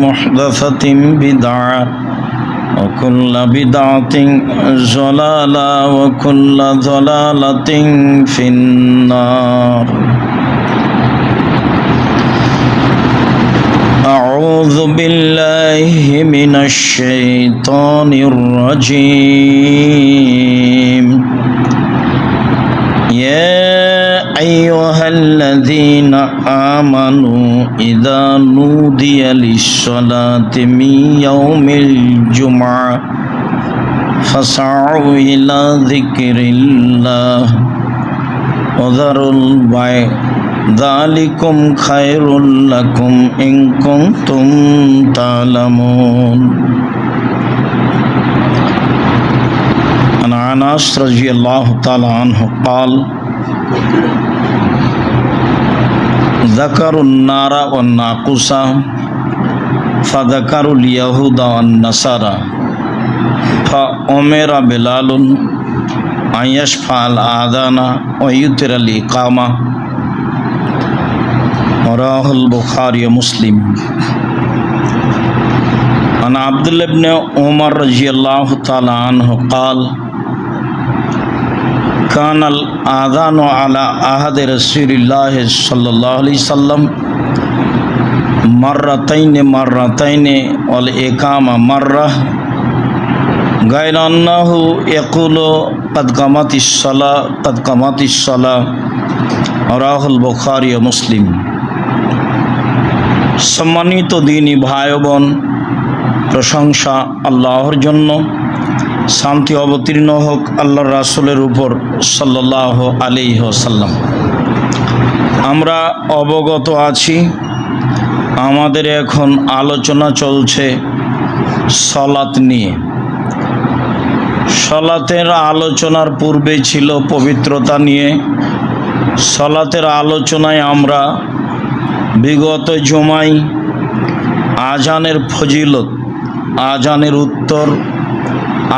محدثة بدعة وكل بدعة ضلالة وكل ضلالة في النار. أعوذ بالله من الشيطان الرجيم. يا أيها الذين آمنوا إذا نودي للصلاة من يوم الجمعة فاسعوا إلى ذكر الله وذروا البيع ذلكم خير لكم إن كنتم تعلمون. عن أنس رضي الله تعالى عنه قال: ذكروا النار والناقوس فذكروا اليهود والنصارى فأمر بلال أن يشفع الآذان ويتر الإقامة. رواه البخاري ومسلم. عن عبد الله بن عمر رضي الله تعالى عنه قال: كان الآذان على عهد رسول الله صلى الله عليه وسلم مرتين والإقامة مرة غير أنه يقول قد قامت الصلاة. رواه البخاري ومسلم. সম্মানিত দিনী ভাই বোন, প্রশংসা আল্লাহর জন্য, শান্তি অবতীর্ণ হোক আল্লাহর রাসূলের উপর সাল্লাল্লাহু আলাইহি ওয়াসাল্লাম। আমরা অবগত আছি, আমাদের এখন আলোচনা চলছে সালাত নিয়ে। সালাতের আলোচনার পূর্বে ছিল পবিত্রতা নিয়ে। সালাতের আলোচনায় আমরা বিগত জুমায় আজানের ফজিলত, আজানের উত্তর,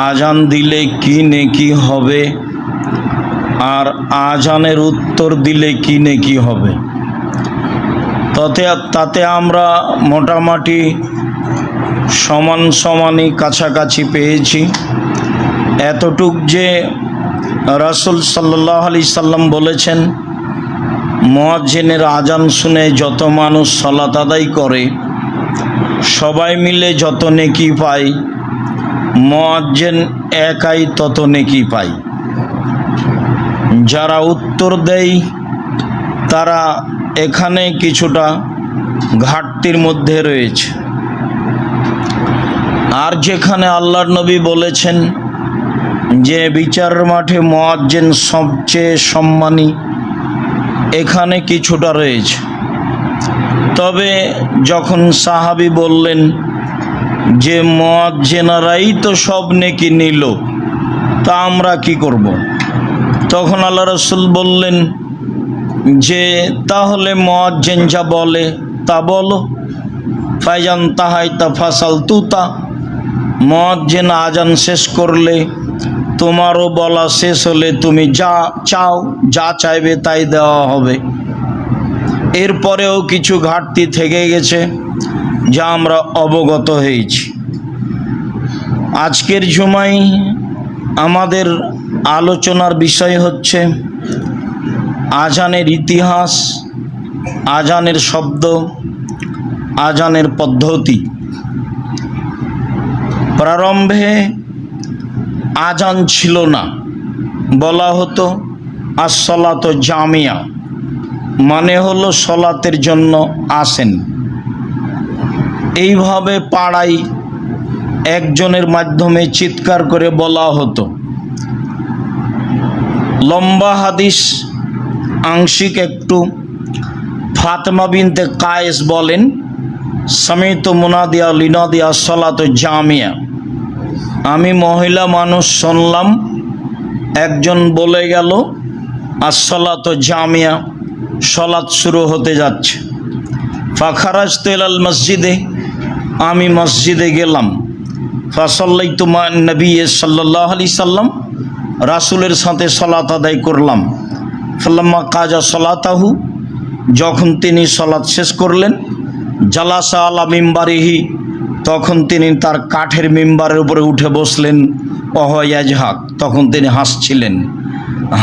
আজান দিলে কি নেকি হবে আর আজানের উত্তর দিলে কি নেকি হবে, তাতে আমরা মোটামুটি সমানই কাছাকাছি পেয়েছি। এতটুক যে রাসূল সাল্লাল্লাহু আলাইহি সাল্লাম বলেছেন, মুয়াজ্জিনের আজান শুনে যত মানুষ সালাত আদায় করে সবাই মিলে যত নেকি পায়, মুয়াজ্জিন একাই তত নেকি পায়। যারা উত্তর দেয় তারা এখানে কিছুটা ঘাটতির মধ্যে রয়েছে। আর যেখানে আল্লাহর নবী বলেছেন যে বিচার মাঠে মুয়াজ্জিন সবচেয়ে সম্মানী, এখানে কিছুটা রয়েছে। তবে যখন সাহাবী বললেন যে মুয়াজ্জিনরাই তো সব নেকি নিল, তা আমরা কি করব? তখন আল্লাহ রাসূল বললেন যে তাহলে মুয়াজ্জিন যা বলে তা বলো। ফাইজান তাহাইতা ফাসাল তুতা, মুয়াজ্জিন আজান শেষ করলে তোমারও বলা শেষ হলে তুমি যা চাও, যা চাইবে তাই দেওয়া হবে। এরপরেও কিছু ঘাটতি থেকে গেছে যা আমরা অবগত হয়েছি। আজকের জুমায় আমাদের আলোচনার বিষয় হচ্ছে আজানের ইতিহাস, আজানের শব্দ, আজানের পদ্ধতি। প্রারম্ভে আজান ছিল না, বলা হতো আসসালাত জামিয়া, মানে হলো সলাতের জন্য আসেন। এইভাবে পাড়ায় একজনের মাধ্যমে চিৎকার করে বলা হতো। লম্বা হাদিস আংশিক একটু। ফাতেমা বিনতে কায়েস বলেন, সামিতু মুনাদিয়া লিনাদিয়া সলাত জামিয়া, আমি মহিলা মানুষ শুনলাম একজন বলে গেল আসসালাত জামিয়া, সলাত শুরু হতে যাচ্ছে। ফাখারাজতু ইলাল মসজিদে, আমি মসজিদে গেলাম। ফাসাল্লাইতু মা নবী সাল্লাল্লাহু আলাইহি সাল্লাম, রাসূলের সাথে সালাত আদায় করলাম। ফাল্লাম্মা কাজা সালাতাহু, যখন তিনি সালাত শেষ করলেন, জালাসা আলা মিম্বারিহি, তখন তিনি তার কাঠের মিম্বারের উপরে উঠে বসলেন। অহয়াজহাক, তখন তিনি হাসছিলেন।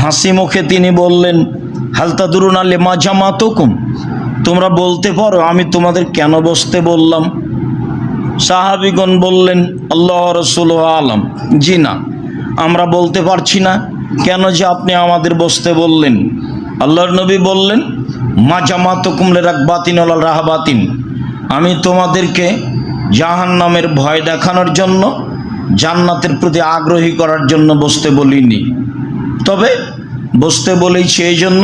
হাসি মুখে তিনি বললেন, হালতাদুরুন লিমা জামাতুকুম, তোমরা বলতে পারো আমি তোমাদের কেন বসতে বললাম? সাহাবীগণ বললেন, আল্লাহ রাসূল আলাম, জি না, আমরা বলতে পারছি না কেন যে আপনি আমাদের বসতে বললেন। আল্লাহর নবী বললেন, মা জামাতুকুম লিরাকবাতিন ওয়ালা রাহাবাতিন, আমি তোমাদেরকে জাহান্নামের ভয় দেখানোর জন্য, জান্নাতের প্রতি আগ্রহী করার জন্য বসতে বলিনি, তবে বসতে বলেছি এই জন্য,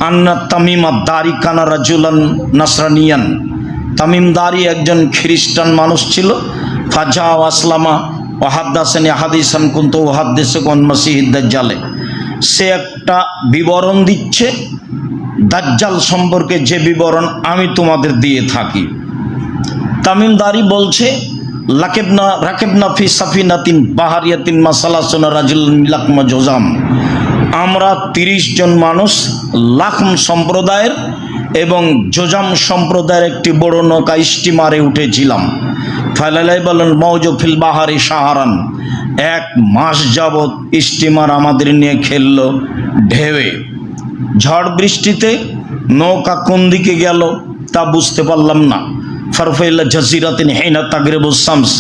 আন্না তামিমা দারি কানা রাজুলান নাসরানিয়ান, তামিম দারি একজন খ্রিস্টান মানুষ ছিল। ফাজা আসলামা ওয়াহাদ্দাসানি হাদিসান কুনতু ওয়াহাদ্দিসুকুম মাসিহিদ দাজ্জালে, সে একটা বিবরণ দিচ্ছে দাজ্জাল সম্পর্কে, যে বিবরণ আমি তোমাদের দিয়ে থাকি। তামিম দারি বলছে, রাকেবনা ফি সাফিনাতিন বাহারিয়াতিন মাসালাসুনা রাজুলান লাকমা জোজাম, আমরা 30 জন মানুষ লাখম সম্প্রদায়ের এবং জোজাম সম্প্রদায়ের একটি বড় নৌকা স্টিমারে উঠেছিলাম। ফালালাই বলেন মৌজ ফিল বাহারি সাহারান, 1 মাস যাবৎ স্টিমার আমাদের নিয়ে খেললো ঢেউয়ে। ঝড় বৃষ্টিতে নৌকা কোন দিকে গেল তা বুঝতে পারলাম না। ফারফাইল্লা জাজিরাতিন হিনা তাগরিবুস শামস,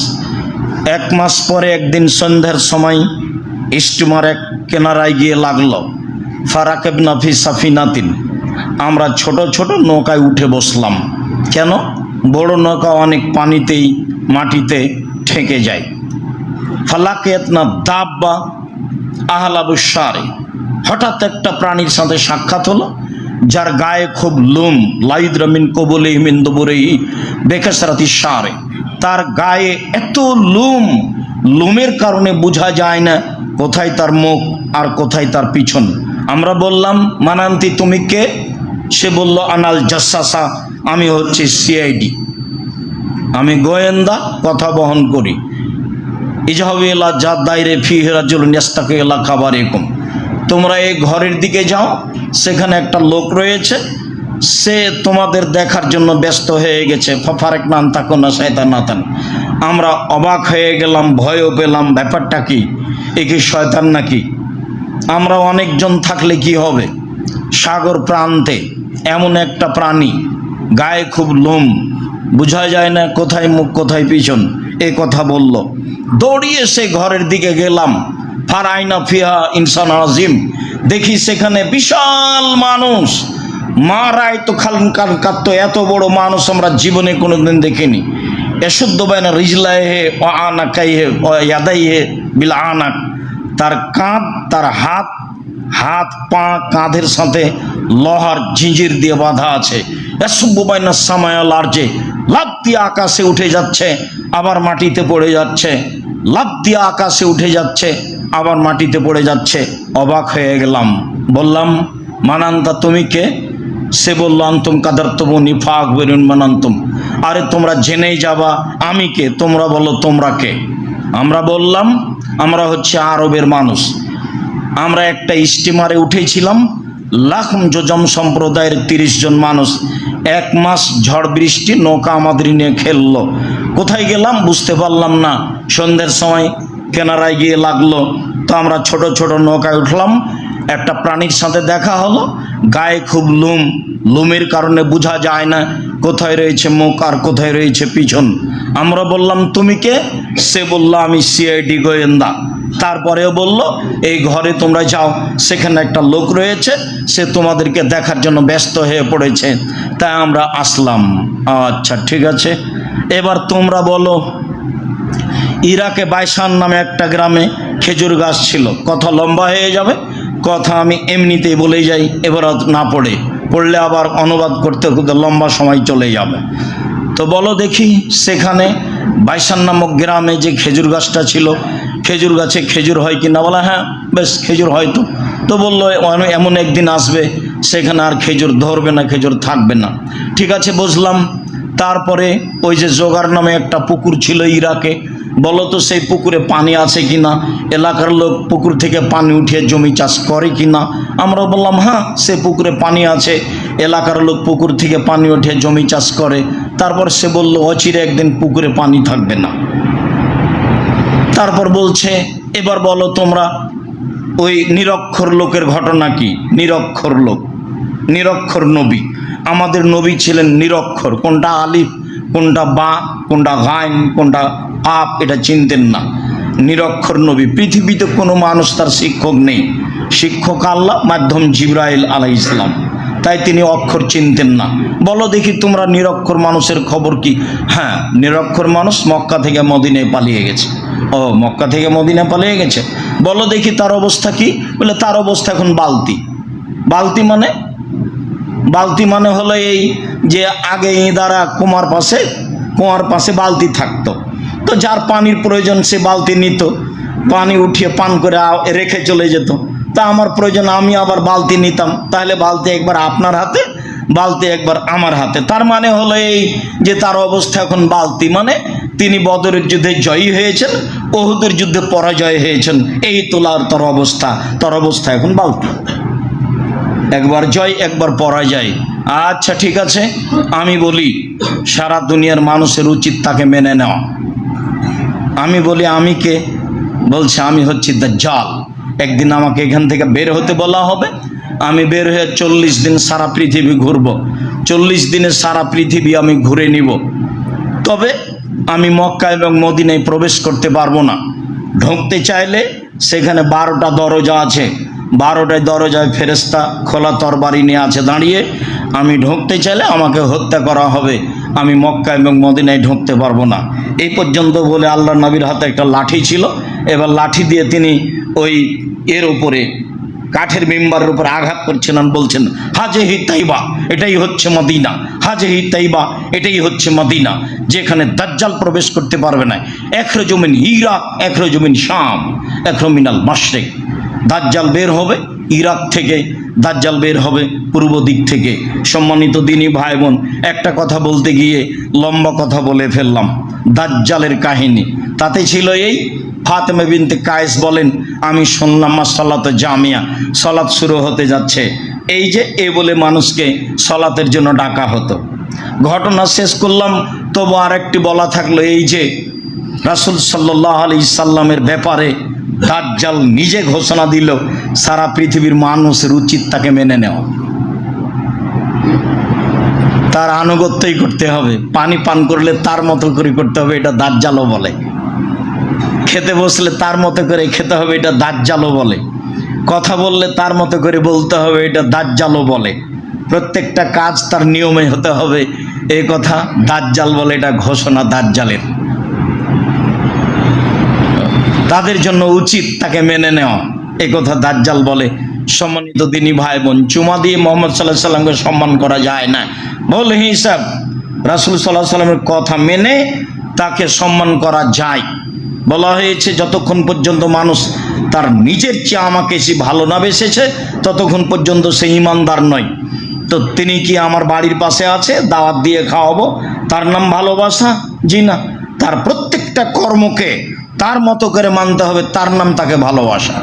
1 মাস পরে একদিন সন্ধ্যার সময় স্টিমার এক কেনারায় গিয়ে লাগলো। ফারাকেবনা ফি সাফিনাতিন, আমরা ছোট ছোট নৌকায় উঠে বসলাম। কেন? বড় নৌকা অনেক পানিতেই মাটিতে ঠেকে যায়। ফালাকিয়াতনা দাব্বা আহলাবুসারে, হঠাৎ একটা প্রাণীর সাথে সাক্ষাৎ হলো যার গায়ে খুব লুম, লাইদ্রামিন কবলে মিন দুবুরেহি বেকাসরাতি সারে, তার গায়ে এত লুমের কারণে বোঝা যায় না কোথায় তার মুখ আর কোথায় তার পিছন। আমরা বললাম, মানান্তি তুমি কে? সে বলল, আনাল জাসাসা, আমি হচ্ছে সিআইডি, আমি গোয়েন্দা, কথা বহন করি। ইজহাবু ইলা জাদাইরে ফিহি রাজুলুন ইয়াস্তাকি ইলা খাবারিকুম, তোমরা এই ঘরের দিকে যাও, সেখানে একটা লোক রয়েছে, সে তোমাদের দেখার জন্য ব্যস্ত হয়ে গেছে। ফাফারেক নান থাকুন না শয়তানাতান, আমরা অবাক হয়ে গেলাম, ভয়ও পেলাম, ব্যাপারটা কি, এ কি শয়তান নাকি? আমরা অনেকজন থাকলে কি হবে? সাগর প্রান্তে এমন একটা প্রাণী, গায়ে খুব লোম, বোঝা যায় না কোথায় মুখ কোথায় পিছন, এ কথা বলল। দৌড়িয়ে সে ঘরের দিকে গেলাম। ফারাইনা ফিহা ইনসান আজিম, দেখি সেখানে বিশাল মানুষ, মারাই তো খালন কাত্ত, এত বড় মানুষ আমরা জীবনে কোনোদিন দেখিনি। এশুদ্ধ বাইনা রিজলাইহে ও আনাকাইহে ও ইয়াদাইহে বিল আনাক, তার কাঁধ, তার হাত পা কাঁধের সাথে লোহার ঝিঁঝির দিয়ে বাঁধা আছে। এসুব্বু বাইনা সামায়াল আরজে, লাফ দিয়ে আকাশে উঠে যাচ্ছে আবার মাটিতে পড়ে যাচ্ছে, লাফ দিয়ে আকাশে উঠে যাচ্ছে আবার মাটিতে পড়ে যাচ্ছে। অবাক হয়ে গেলাম, বললাম, মানান্তা তুমি কে? সে বলল, আন্তুম কাদারতুমুনি ফাকবিরুন মানান্তুম, আরে তোমরা জেনেই যাবা আমি কে, তোমরা বলো তোমরা কে। আমরা বললাম, আমরা হচ্ছে আরবের মানুষ, আমরা একটা স্টিমারে উঠেছিলাম, লাখম জোজাম সম্প্রদায়ের 30 জন মানুষ, 1 মাস ঝড় বৃষ্টি, নৌকা আমাদের নিয়ে খেললো। কোথায় গেলাম বুঝতে পারলাম না। সন্ধ্যের সময় কেনারায় গিয়ে লাগলো, তো আমরা ছোট ছোট নৌকায় উঠলাম। একটা প্রাণীর সাথে দেখা হলো, গায়ে খুব লুমের কারণে বোঝা যায় না কোথায় রয়েছে মুখ আর কোথায় রয়েছে পিছন। আমরা বললাম, তুমি কে? সে বলল, আমি সিআইডি গোয়েন্দা। তারপরেও বলল, এই ঘরে তোমরা যাও, সেখানে একটা লোক রয়েছে, সে তোমাদেরকে দেখার জন্য ব্যস্ত হয়ে পড়েছে, তাই আমরা আসলাম। আচ্ছা ঠিক আছে, এবার তোমরা বলো, ইরাকে বাইসান নামে একটা গ্রামে খেজুর গাছ ছিল। কথা লম্বা হয়ে যাবে, কথা আমি এমনিতেই বলে যাই, এবার না পড়লে আবার অনুবাদ করতে করতে লম্বা সময় চলে যাবে। তো বলো দেখি, সেখানে বাইসান নামক গ্রামে যে খেজুর গাছটা ছিল, খেজুর গাছে খেজুর হয় কি না? বলা, হ্যাঁ বেশ খেজুর হয় তো। তো বললো, এমন একদিন আসবে সেখানে আর খেজুর ধরবে না, খেজুর থাকবে না। ঠিক আছে, বুঝলাম। তারপরে ওই যে জোগাড় নামে একটা পুকুর ছিল ইরাকে, বলো তো সেই পুকুরে পানি আছে কি না, এলাকার লোক পুকুর থেকে পানি উঠিয়ে জমি চাষ করে কি না? আমরা বললাম, হ্যাঁ সে পুকুরে পানি আছে, এলাকার লোক পুকুর থেকে পানি উঠিয়ে জমি চাষ করে। তারপর সে বলল অচিরে একদিন পুকুরে পানি থাকবে না। তারপর বলছে এবার বলো তোমরা ওই নিরক্ষর লোকের ঘটনা কি? নিরক্ষর লোক, নিরক্ষর নবী। আমাদের নবী ছিলেন নিরক্ষর, কোনটা আলিফ, কোনটা বা, কোনটা গাইন, কোনটা আপ, এটা চিনতেন না। নিরক্ষর নবী। পৃথিবীতে কোনো মানুষ তার শিক্ষক নেই, শিক্ষক আল্লাহ, মাধ্যম জিবরাইল আলাইহিস সালাম, তাই তিনি অক্ষর চিনতেন না। বলো দেখি তোমরা নিরক্ষর মানুষের খবর কি? হ্যাঁ, নিরক্ষর মানুষ মক্কা থেকে মদিনায় পালিয়ে গেছে। ও, মক্কা থেকে মদিনায় পালিয়ে গেছে। বলো দেখি তার অবস্থা কি? বলে তার অবস্থা এখন বালতি। বালতি মানে? বালতি মানে হলো এই যে আগে ইঁদারা কুয়ার পাশে বালতি থাকতো, তো যার পানির প্রয়োজন সে বালতি নিত, পানি উঠিয়ে পান করে রেখে চলে যেত। তা আমার প্রয়োজন, আমি আবার বালতি নিতাম, তাহলে বালতি একবার আপনার হাতে, বালতি একবার আমার হাতে। তার মানে হলো এই যে তার অবস্থা এখন বালতি, মানে তিনি বদরের যুদ্ধে জয়ী হয়েছেন, উহুদের যুদ্ধে পরাজয় হয়েছেন, এই তোলার তোর অবস্থা এখন বালতি। একবার জয়, একবার পরাজয়। আচ্ছা ঠিক আছে, আমি বলি সারা দুনিয়ার মানুষের উচিত তাকে মেনে নেওয়া। আমি বলি আমি কে? বলছে আমি হচ্ছি দাজ্জাল। একদিন আমাকে এখান থেকে বের হতে বলা হবে, আমি বের হয়ে 40 দিন সারা পৃথিবী ঘুরব, 40 দিনে সারা পৃথিবী আমি ঘুরে নিব। তবে আমি মক্কা এবং মদিনায় প্রবেশ করতে পারবো না। ঢুকতে চাইলে সেখানে 12টা দরজা আছে, 12টায় দরজায় ফেরেশতা খোলা তরবারি নিয়ে আছে দাঁড়িয়ে। আমি ঢুকতে চাইলে আমাকে হত্যা করা হবে, আমি মক্কা এবং মদিনায় ঢুকতে পারবো না। এই পর্যন্ত বলে আল্লাহ নবীর হাতে একটা লাঠি ছিল, এবার লাঠি দিয়ে তিনি ওই এর উপরে কাঠের মিম্বারের উপর আঘাত করছেন আর বলছেন হাজেহি তাইবা, এটাই হচ্ছে মদিনা, হাজেহি তাইবা, এটাই হচ্ছে মদিনা, যেখানে দাজ্জাল প্রবেশ করতে পারবে না। এখরো জমিন ইরাক, এখরো জমিন শাম, এখরো মিনাল মাশরিক। দাজ্জাল বের হবে ইরাক থেকে, দাজ্জাল বের হবে পূর্ব দিক থেকে। সম্মানিত দিনী ভাই বোন, একটা কথা বলতে গিয়ে লম্বা কথা বলে ফেললাম। দাজ্জালের কাহিনী তাতে ছিল এই, ফাতেমা বিনতে কায়েস বলেন আমি শুনলাম সালাতে জামিয়া, সালাত শুরু হতে যাচ্ছে, এই যে এ বলে মানুষকে সালাতের জন্য ডাকা হতো। ঘটনা শেষ করলাম, তবু আরেকটি বলা থাকলো, এই যে রাসূল সাল্লাল্লাহু আলাইহি সাল্লামের ব্যাপারে দাজ্জাল নিজে ঘোষণা দিল সারা পৃথিবীর মানুষের উচিত তাকে মেনে নেওয়া, তার আনুগত্যই করতে হবে। পানি পান করলে তার মতো করে করতে হবে, এটা দাজ্জালও বলে। খেতে বসলে তার মতো করে খেতে হবে, এটা দাজ্জালও বলে। কথা বললে তার মতো করে বলতে হবে, এটা দাজ্জালও বলে। প্রত্যেকটা কাজ তার নিয়মে হতে হবে, এই কথা দাজ্জাল বলে, এটা ঘোষণা দাজ্জালের। তাদের জন্য উচিত তাকে মেনে নেওয়া, এই কথা দাজ্জাল বলে। সম্মানিত দিনী ভাই বোন, চুমা দিয়ে মোহাম্মদ সাল্লাল্লাহু আলাইহি সাল্লামকে সম্মান করা যায় না। বল হিসাব রাসূল সাল্লাল্লাহু আলাইহি সাল্লামের কথা মেনে তাকে সম্মান করা যায়। বলা হয়েছে যতক্ষণ পর্যন্ত মানুষ তার নিজের চেয়ে আমাকে সে ভালো না বেসেছে, ততক্ষণ পর্যন্ত সে ঈমানদার নয়। তো তিনি কি আমার বাড়ির পাশে আছে, দাওয়াত দিয়ে খাওয়াবো, তার নাম ভালোবাসা? জি না, তার প্রত্যেকটা কর্মকে তার মতো করে মানতে হবে, তার নাম তাকে ভালোবাসা।